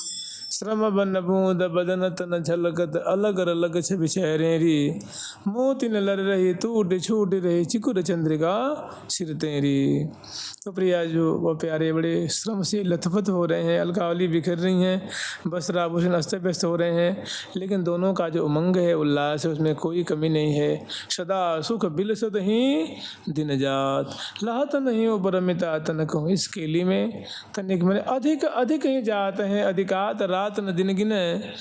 श्रम बन बूंद बदन तन झलकत अलग अलग छवि शहरेरी मोती न लड़ रही टूट छूट रही चिकुर चंद्रिका सिर तेरी। तो प्रिया जो वो प्यारे बड़े श्रम से लथपथ हो रहे हैं अलकावली बिखर रही हैं वस्त्र आभूषण अस्त व्यस्त हो रहे हैं लेकिन दोनों का जो उमंग है उल्लास है उसमें कोई कमी नहीं है। सदा सुख बिलसत ही दिन जात लहत नहीं हो बरमिता तनक हो। इस केली में तनिक मैंने अधिक अधिक ही जात हैं अधिकात रात न दिन गिने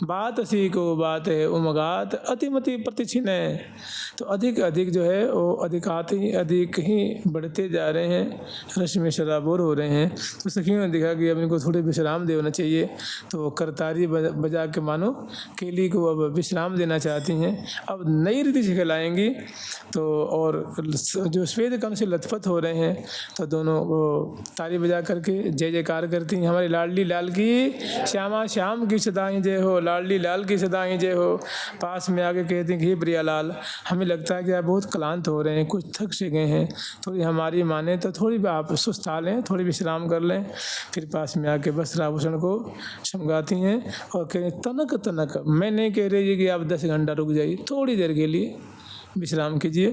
बात सी को बात है उमगात अतिमति प्रतिछिन है। तो अधिक अधिक जो है वो अधिकात ही अधिक ही बढ़ते जा रहे हैं रश में शराबोर हो रहे हैं। तो सखियों ने देखा कि अब इनको थोड़े विश्राम देना चाहिए तो करतारी बजा के मानो केली को अब विश्राम देना चाहती हैं। अब नई रीति सिखलाएंगी तो और जो श्वेत कण से लथपथ हो रहे हैं तो दोनों वो ताली बजा करके जय जयकार करती हैं हमारी लाडली लाल की श्यामा श्यामा श्याम की सदाई जय हो, लाडली लाल की सदाई जय हो। पास में आके कहते हैं कि हे प्रियालाल, हमें लगता है कि आप बहुत क्लांत हो रहे हैं, कुछ थक से गए हैं, थोड़ी हमारी माने तो थोड़ी भी आप सुस्ता लें, थोड़ी विश्राम कर लें। फिर पास में आके वस्त्राभूषण को समझाती हैं और कह तनक तनक, मैं नहीं कह रही कि आप 10 घंटा रुक जाइए, थोड़ी देर के लिए विश्राम कीजिए।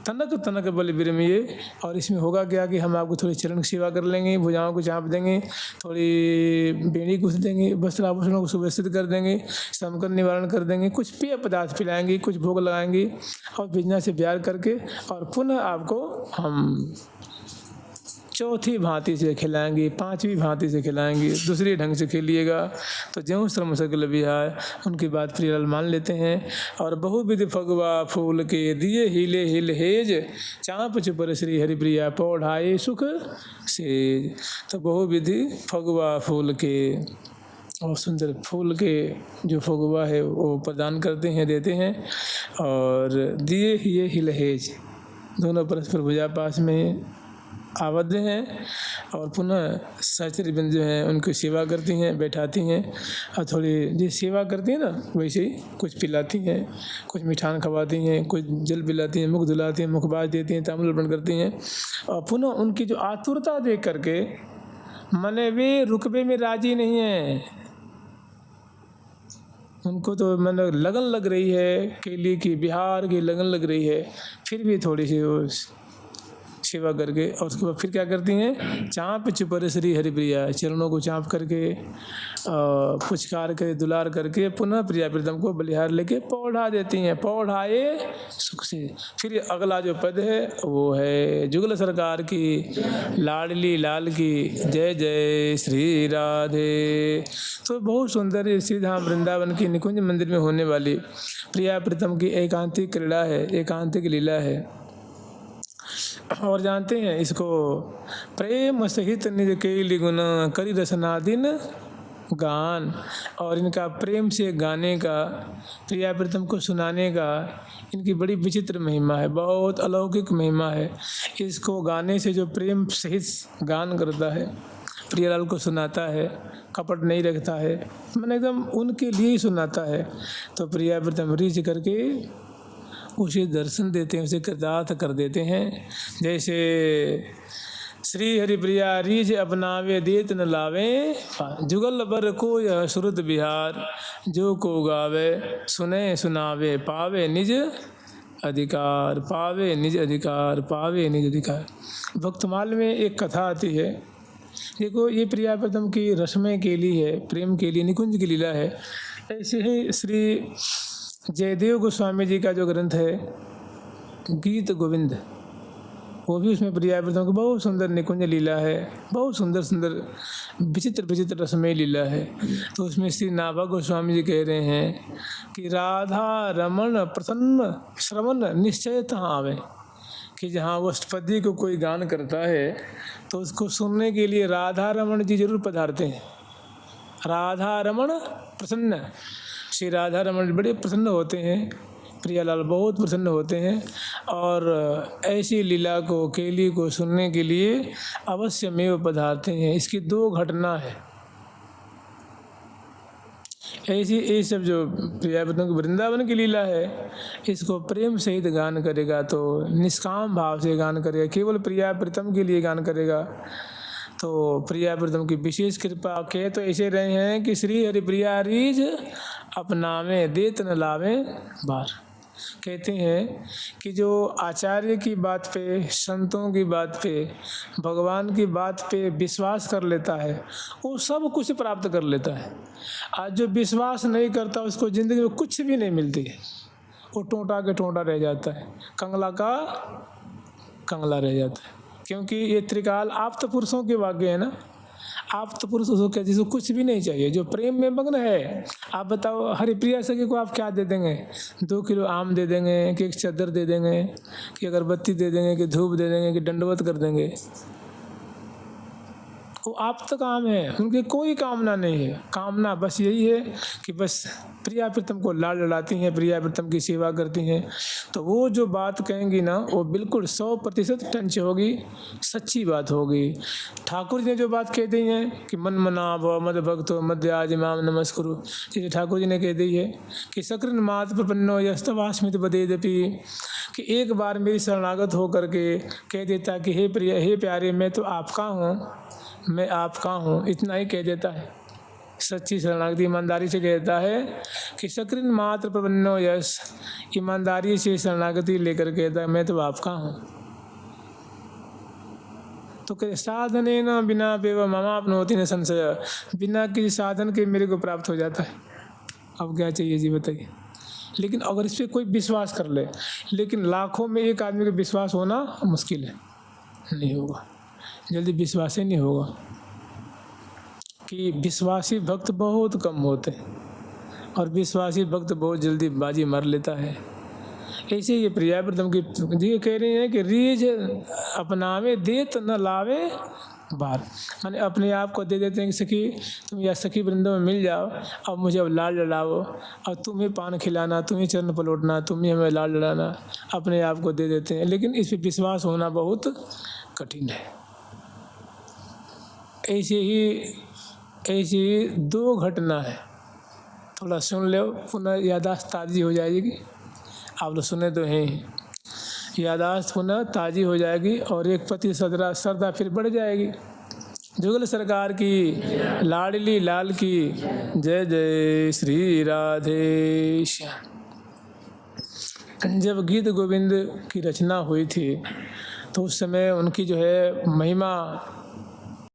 तनक तनक बल विरमिए। और इसमें होगा क्या कि हम आपको थोड़ी चरण की सेवा कर लेंगे, भुजाओं को चाँप देंगे, थोड़ी बेड़ी गुथ देंगे, वस्त्राभूषणों को सुव्यवस्थित कर देंगे, समकन निवारण कर देंगे, कुछ पेय पदार्थ पिलाएंगे, कुछ भोग लगाएंगे और बिजना से प्यार करके और पुनः आपको हम चौथी भांति से खिलाएंगे, 5वीं भांति से खिलाएंगे, दूसरे ढंग से खेलिएगा। तो ज्यों श्रम सकल बिहार, उनकी बात प्रियलाल मान लेते हैं। और बहुविधि फगवा फूल के दिए हिले हिल हेज, चाँप चुपर श्री हरिप्रिया पौढ़ाए सुख सेज। तो बहुविधि फगवा फूल के और सुंदर फूल के जो फगुआ है वो प्रदान करते हैं, देते हैं। और दिए ये हिलहेज, दोनों परस्पर भुजा पास में आबद्ध हैं। और पुनः सहचरी बिंद जो हैं उनकी सेवा करती हैं, बैठाती हैं और थोड़ी जिस सेवा करती हैं ना वैसे ही कुछ पिलाती हैं, कुछ मिठान खवाती हैं, कुछ जल पिलाती हैं, मुख धुलाती हैं, मुखबाज देती हैं, ताम्बूल अर्पण करती हैं। और पुनः उनकी जो आतुरता देख करके मने वे रुकवे में राजी नहीं हैं, उनको तो मतलब लगन लग रही है, केली की बिहार की लगन लग रही है, फिर भी थोड़ी सी वो सेवा करके और उसके बाद फिर क्या करती हैं, चाँप चुपर श्री हरिप्रिया, चरणों को चाँप करके पुचकार के दुलार करके पुनः प्रिया प्रीतम को बलिहार लेके पौढ़ा देती हैं, पौढ़ाए सुख से। फिर अगला जो पद है वो है जुगल सरकार की लाडली लाल की जय जय श्री राधे। तो बहुत सुंदर श्री धाम वृंदावन की निकुंज मंदिर में होने वाली प्रिया प्रीतम की एकांतिक क्रीड़ा है, एकांतिक लीला है। और जानते हैं इसको, प्रेम सहित निज केली गुण करी रसनादिन गान। और इनका प्रेम से गाने का, प्रिया प्रीतम को सुनाने का इनकी बड़ी विचित्र महिमा है, बहुत अलौकिक महिमा है। इसको गाने से जो प्रेम सहित गान करता है, प्रियालाल को सुनाता है, कपट नहीं रखता है, मैंने एकदम उनके लिए ही सुनाता है, तो प्रिया प्रीतम रीझ करके उसे दर्शन देते हैं, उसे कृतार्थ कर देते हैं। जैसे श्री हरिप्रिया रीझ अपनावे देत न लावे, जुगल बर को यह सुरत बिहार, जो को गावे सुने सुनावे पावे निज अधिकार, पावे निज अधिकार, पावे निज अधिकार। भक्तमाल में एक कथा आती है, देखो ये प्रिया प्रीतम की रसमय केली है, प्रेम के लिए निकुंज की लीला है। ऐसे ही श्री जयदेव गोस्वामी जी का जो ग्रंथ है गीत गोविंद, वो भी उसमें प्रिया प्रीतम की बहुत सुंदर निकुंज लीला है, बहुत सुंदर सुंदर विचित्र विचित्र रसमय लीला है। तो उसमें श्री नाभा गोस्वामी जी कह रहे हैं कि राधा रमण प्रसन्न श्रवण निश्चय तहाँ आवे, कि जहाँ वो अष्टपदी को कोई गान करता है तो उसको सुनने के लिए राधा रमण जी जरूर पधारते हैं। राधा रमण प्रसन्न, श्री राधा रमण बड़े प्रसन्न होते हैं, प्रियालाल बहुत प्रसन्न होते हैं। और ऐसी लीला को, केली को सुनने के लिए अवश्य में वो पधारते हैं। इसकी 2 घटना है ऐसी। ये सब जो प्रिया प्रीतम की वृंदावन की लीला है, इसको प्रेम सहित गान करेगा तो निष्काम भाव से गान करेगा, केवल प्रिया प्रीतम के लिए गान करेगा तो प्रिया प्रीतम की विशेष कृपा के तो ऐसे रहे हैं कि श्री हरिप्रिया रीझ अपनावे देत न लावे बार। कहते हैं कि जो आचार्य की बात पे, संतों की बात पे, भगवान की बात पे विश्वास कर लेता है वो सब कुछ प्राप्त कर लेता है। आज जो विश्वास नहीं करता उसको ज़िंदगी में कुछ भी नहीं मिलती है, वो टोंटा के टोंटा रह जाता है, कंगला का कंगला रह जाता है। क्योंकि ये त्रिकाल आप्त पुरुषों के वाक्य है ना, आप्त पुरुष उसको कहते जिसको कुछ भी नहीं चाहिए, जो प्रेम में मग्न है। आप बताओ हरिप्रिया सखी को आप क्या दे देंगे? 2 किलो आम दे देंगे कि एक चादर दे देंगे कि अगरबत्ती दे देंगे कि धूप दे देंगे कि दंडवत कर देंगे? वो आप तक काम है, उनकी कोई कामना नहीं है। कामना बस यही है कि बस प्रिया प्रीतम को लाड लड़ाती हैं, प्रिया प्रीतम की सेवा करती हैं। तो वो जो बात कहेंगी ना वो बिल्कुल 100% टंच होगी, सच्ची बात होगी। ठाकुर जी ने जो बात कह दी है कि मन मनाव मद भक्तो मध्य आज इमाम नमस्कुरु, जैसे ठाकुर जी ने कह दी है कि सकृन मात प्रपन्नो यस्तवास्मित बदेदपि, कि एक बार मेरी शरणागत हो करके कह देता कि हे प्रिय हे प्यारे मैं तो आपका हूँ, मैं आपका हूँ, इतना ही कह देता है। सच्ची शरणागति ईमानदारी से कहता है कि सकृन मात्र प्रपन्नो यश, ईमानदारी से शरणागति लेकर कहता है मैं तो आपका हूँ। तो कह साधने न बिना बेव ममा अपनोति न संशय, बिना किसी साधन के मेरे को प्राप्त हो जाता है। अब क्या चाहिए जी बताइए। लेकिन अगर इस पर कोई विश्वास कर ले, लेकिन लाखों में एक आदमी का विश्वास होना मुश्किल है, नहीं होगा, जल्दी विश्वास ही नहीं होगा। कि विश्वासी भक्त बहुत कम होते हैं और विश्वासी भक्त बहुत जल्दी बाजी मार लेता है। ऐसे ये प्रिया प्रीतम की जी कह रही हैं कि रीझ अपनावे देत न लावे बार, माने अपने आप को दे देते हैं कि सखी तुम या सखी वृंदों में मिल जाओ, अब मुझे अब लाड लड़ाओ, अब तुम्हें पान खिलाना, तुम्हें चरण पलटना, तुम्हें हमें लाड लड़ाना, अपने आप को दे देते हैं। लेकिन इस पर विश्वास होना बहुत कठिन है। ऐसी ही 2 घटना है, थोड़ा सुन लो, पुनः यादाश्त ताज़ी हो जाएगी। आप लोग सुने तो हैं, यादाश्त पुनः ताज़ी हो जाएगी और एक पति श्रद्धा फिर बढ़ जाएगी। जुगल सरकार की, लाडली लाल की जय जय श्री राधे श्याम। जब गीत गोविंद की रचना हुई थी तो उस समय उनकी जो है महिमा